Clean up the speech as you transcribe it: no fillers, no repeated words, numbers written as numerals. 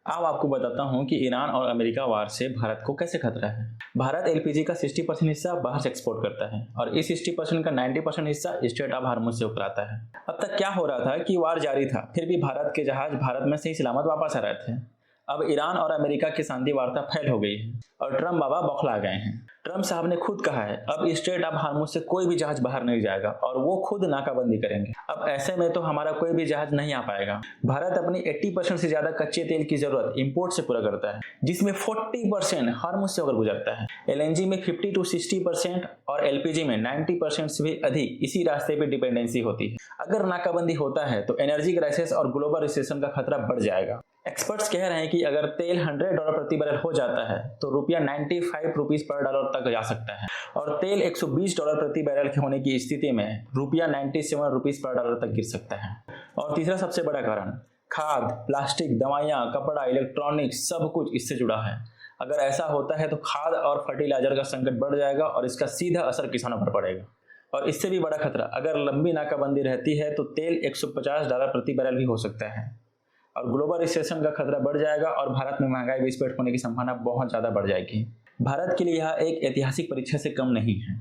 अब आपको बताता हूं कि ईरान और अमेरिका वार से भारत को कैसे खतरा है। भारत एलपीजी का 60% हिस्सा बाहर से एक्सपोर्ट करता है और इस 60% का 90% हिस्सा स्ट्रेट ऑफ हार्मुज से उपलाता है। अब तक क्या हो रहा था कि वार जारी था, फिर भी भारत के जहाज भारत में सही सलामत वापस आ रहे थे। अब ईरान और अमेरिका की शांति वार्ता फैल हो गई है और ट्रम्प बाबा बौखला गए हैं। ट्रम्प साहब ने खुद कहा है अब स्ट्रेट ऑफ हार्मुज से कोई भी जहाज बाहर नहीं जाएगा और वो खुद नाकाबंदी करेंगे। अब ऐसे में तो हमारा कोई भी जहाज नहीं आ पाएगा। भारत अपनी 80% से ज्यादा कच्चे तेल की जरूरत इंपोर्ट से पूरा करता है, जिसमें 40% हार्मुज से होकर गुजरता है। एलएनजी में 50 to 60% और एलपीजी में 90% से भी अधिक इसी रास्ते पे डिपेंडेंसी होती है। अगर नाकाबंदी होता है तो एनर्जी क्राइसिस और ग्लोबल रिसेशन का खतरा बढ़ जाएगा। एक्सपर्ट्स कह रहे हैं कि अगर तेल $100 प्रति बैरल हो जाता है तो रुपया 95 रुपीस पर डॉलर तक जा सकता है और तेल $120 प्रति बैरल के होने की स्थिति में रुपया 97 रुपीस पर डॉलर तक गिर सकता है। और तीसरा सबसे बड़ा कारण खाद, प्लास्टिक, दवाइयाँ, कपड़ा, इलेक्ट्रॉनिक्स सब कुछ इससे जुड़ा है। अगर ऐसा होता है तो खाद और फर्टिलाइजर का संकट बढ़ जाएगा और इसका सीधा असर किसानों पर पड़ेगा। और इससे भी बड़ा खतरा, अगर लंबी नाकाबंदी रहती है तो तेल $150 प्रति बैरल भी हो सकता है और ग्लोबल रिसेशन का खतरा बढ़ जाएगा और भारत में महंगाई विस्फोट होने की संभावना बहुत ज्यादा बढ़ जाएगी। भारत के लिए यह एक ऐतिहासिक परीक्षा से कम नहीं है।